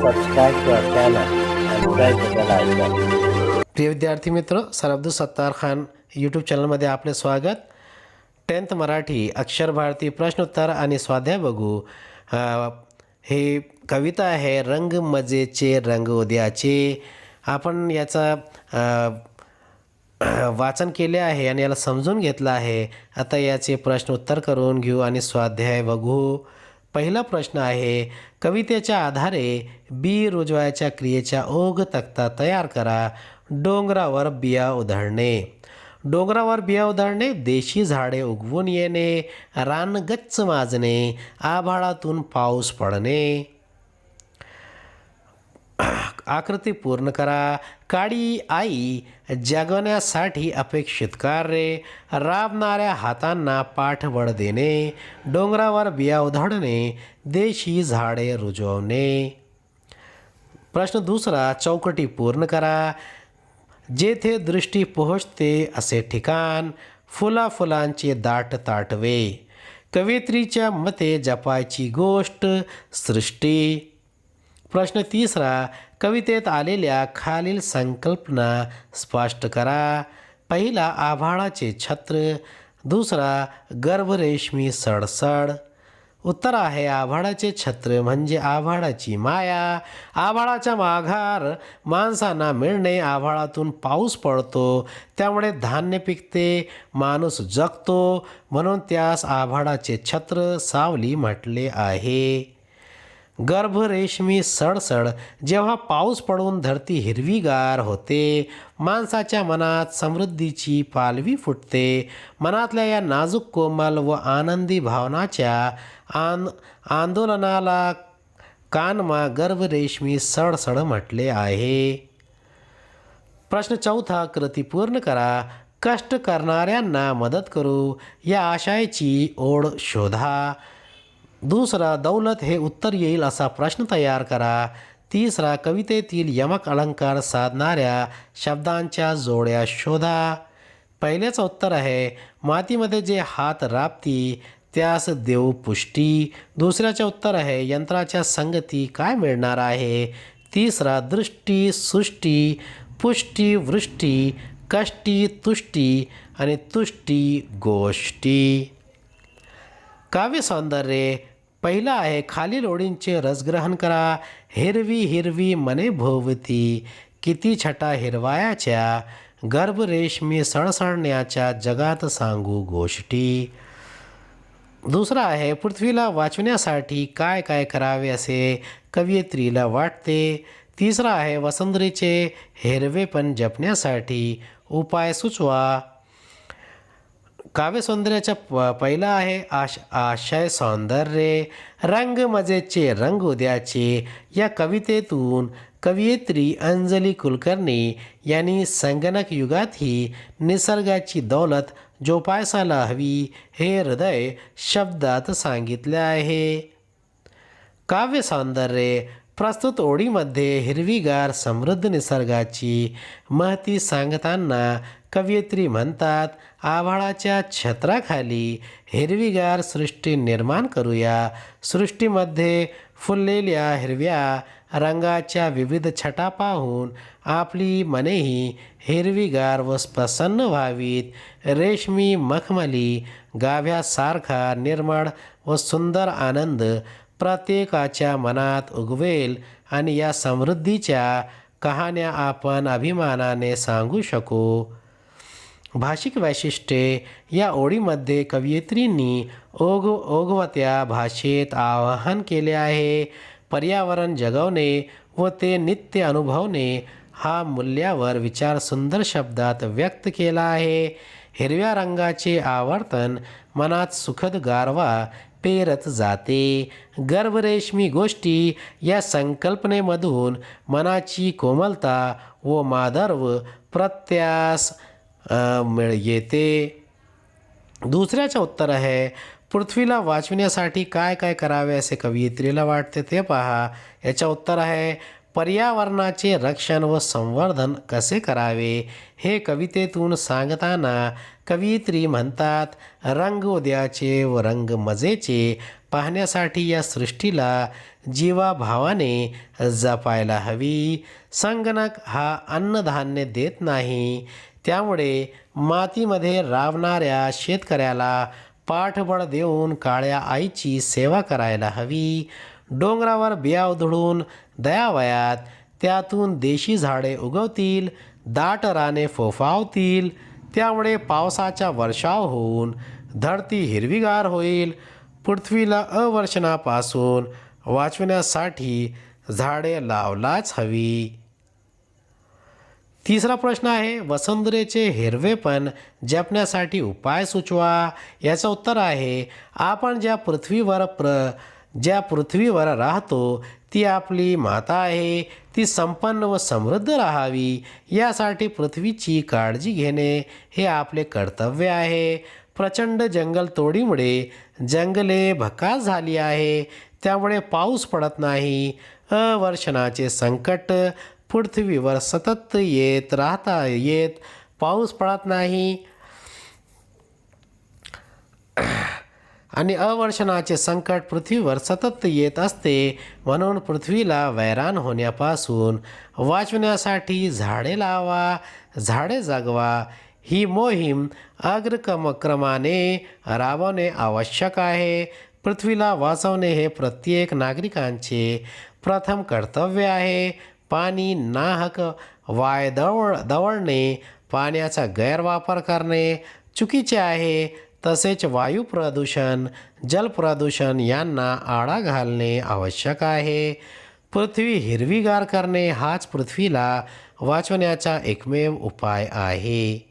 subscribe to our channel and press the bell icon. प्रिय विद्यार्थी मित्र, सर अब्दुल सत्तार खान यूट्यूब चॅनलमध्ये आपले स्वागत. 10th मराठी अक्षर भारती प्रश्नोत्तर आणि स्वाध्याय बघू. हे कविता आहे रंग मजेचे रंग उद्याचे. आपण याचा वाचन केले आहे आणि याला समजून घेतलं आहे. आता याचे प्रश्न उत्तर करून घेऊ आणि स्वाध्याय बघू. पहिला प्रश्न आहे, कवितेच्या आधारे बी रुजवायच्या क्रियेच्या ओघ तक्ता तयार करा. डोंगरावर बिया उधळणे. डोंगरावर बिया उधळणे, देशी झाडे उगवून येणे, रान गच्च माजणे, आभाळातून पाऊस पडणे. आकृती पूर्ण करा. काळी आई जगवण्यासाठी अपेक्षित कार्य, राबणाऱ्या हातांना पाठबळ देणे, डोंगरावर बिया उधळणे, देशी झाडे रुजवणे. प्रश्न दुसरा, चौकटी पूर्ण करा. जेथे दृष्टी पोहोचते असे ठिकाण, फुलाफुलांचे दाट ताटवे. कवयित्रीच्या मते जपायची गोष्ट सृष्टी. प्रश्न तिसरा, कवितेत आलेल्या खालील संकल्पना स्पष्ट करा. पहिला, आभाळाचे छत्र. दुसरा, गर्भरेशमी सडसड. उत्तर आहे आभाळाचे छत्र म्हणजे आभाळाची माया. आभाळाचा माघार माणसांना मिळणे. आभाळातून पाऊस पडतो, त्यामुळे धान्य पिकते, माणूस जगतो, म्हणून त्यास आभाळाचे छत्र सावली म्हटले आहे. गर्भरेशमी सडसड, जेव्हा पाऊस पडून धरती हिरवीगार होते, माणसाच्या मनात समृद्धीची पालवी फुटते. मनातल्या या नाजूक कोमल व आनंदी भावनाच्या आंदोलनाला कानमा गर्भरेशमी सडसड म्हटले आहे. प्रश्न चौथा, कृती पूर्ण करा. कष्ट करणाऱ्यांना मदत करू या आशयाची ओढ शोधा. दुसरा, दौलत हे उत्तर येईल असा प्रश्न तयार करा. तिसरा, कवितेतील यमक अलंकार साधणाऱ्या शब्दांच्या जोड्या शोधा. पहिल्याचं उत्तर आहे, मातीमध्ये जे हात राबती त्यास देऊ पुष्टी. दुसऱ्याचे उत्तर आहे, यंत्राच्या संगती काय मिळणार आहे. तिसरा, दृष्टी सृष्टी, पुष्टी वृष्टी, कष्टी तुष्टी आणि तुष्टी गोष्टी. काव्य सौंदर्य. पहिला आहे, खालील ओळींचे रसग्रहण करा. हिरवी हिरवी मने भोवती, किती छटा हिरवायाच्या, गर्भरेशमी सळसळण्याच्या, जगात सांगू गोष्टी. दुसरा आहे, पृथ्वीला वाचवण्यासाठी काय काय करावे असे कवयित्रीला वाटते. तिसरा आहे, वसुंधरेचे हिरवेपण जपण्यासाठी उपाय सुचवा. काव्य सौंदर्याचा पहिला आहे आशय सौंदर्य. रंग मजेचे रंग उद्याचे या कवितेतून कवयित्री अंजली कुलकर्णी यांनी संगणक युगातही निसर्गाची दौलत जोपासायला हवी हे हृदय शब्दात सांगितले आहे. काव्य सौंदर्य. प्रस्तुत ओळीमध्ये हिरवीगार समृद्ध निसर्गाची महती सांगताना कवयित्री म्हणतात, आभाळाच्या छत्राखाली हिरवीगार सृष्टी निर्माण करूया. सृष्टीमध्ये फुललेल्या हिरव्या रंगाच्या विविध छटा पाहून आपली मनेही हिरवीगार व प्रसन्न व्हावीत. रेशमी मखमली गाभ्यासारखा निर्मळ व सुंदर आनंद प्रत्येकाच्या मनात उगवेल आणि या समृद्धीच्या कहाण्या आपण अभिमानाने सांगू शकू. भाषिक वैशिष्ट्ये. या ओळीमध्ये कवयित्रींनी ओघवत्या भाषेत आवाहन केले आहे. पर्यावरण जगवणे व ते नित्य अनुभवणे हा मूल्यावर विचार सुंदर शब्दात व्यक्त केला आहे. हिरव्या रंगाचे आवर्तन मनात सुखद गारवा पेरत जाते. गर्भरेशमी गोष्टी या संकल्पनेमधून मनाची कोमलता व माधुर्य प्रत्यास येते. दुसऱ्याचे उत्तर आहे, पृथ्वीला वाचविण्यासाठी काय काय करावे असे कवयित्रीला वाटते ते पहा. याचे उत्तर आहे, पर्यावरणाचे रक्षण व संवर्धन कसे करावे हे कवितेतून सांगताना कवयित्री म्हणतात, रंग उद्याचे व रंग मजेचे पाहण्यासाठी या सृष्टीला जीवाभावाने जपायला हवी. संगणक हा अन्नधान्य देत नाही, त्यामुळे मातीमध्ये राबणाऱ्या शेतकऱ्याला पाठबळ देऊन काळ्या आईची सेवा करायला हवी. डोंगरावर बिया उधळून दयावयात त्यातून देशी झाडे उगवतील, दाट राने फोफावतील, त्यामुळे पावसाचा वर्षाव होऊन धरती हिरवीगार होईल. पृथ्वीला अवर्षणापासून वाचवण्यासाठी झाडे लावलाच हवी. तिसरा प्रश्न आहे, वसुंधरेचे हिरवेपण जपण्यासाठी उपाय सुचवा. याचं उत्तर आहे, आपण ज्या पृथ्वीवर राहतो ती आपली माता आहे. ती संपन्न व समृद्ध राहावी यासाठी पृथ्वीची काळजी घेणे हे आपले कर्तव्य आहे. प्रचंड जंगलतोडीमुळे जंगले भकास झाली आहे, त्यामुळे पाऊस पडत नाही. अवर्षणाचे संकट पृथ्वीवर सतत येत पाऊस पडत नाही आणि अवर्षणाचे संकट पृथ्वीवर सतत येत असते. म्हणून पृथ्वीला वैराण होण्यापासून वाचवण्यासाठी झाडे लावा, झाडे जगवा. ही मोहीम अग्रक्रमाने राबवणे आवश्यक आहे. पृथ्वीला वाचवणे हे प्रत्येक नागरिकांचे प्रथम कर्तव्य आहे. पाणी नाहक दवडणे, पाण्याचा गैरवापर करणे चुकीचे आहे. तसेच वायू प्रदूषण, जलप्रदूषण यांना आळा घालणे आवश्यक आहे. पृथ्वी हिरवीगार करणे हाच पृथ्वीला वाचवण्याचा एकमेव उपाय आहे.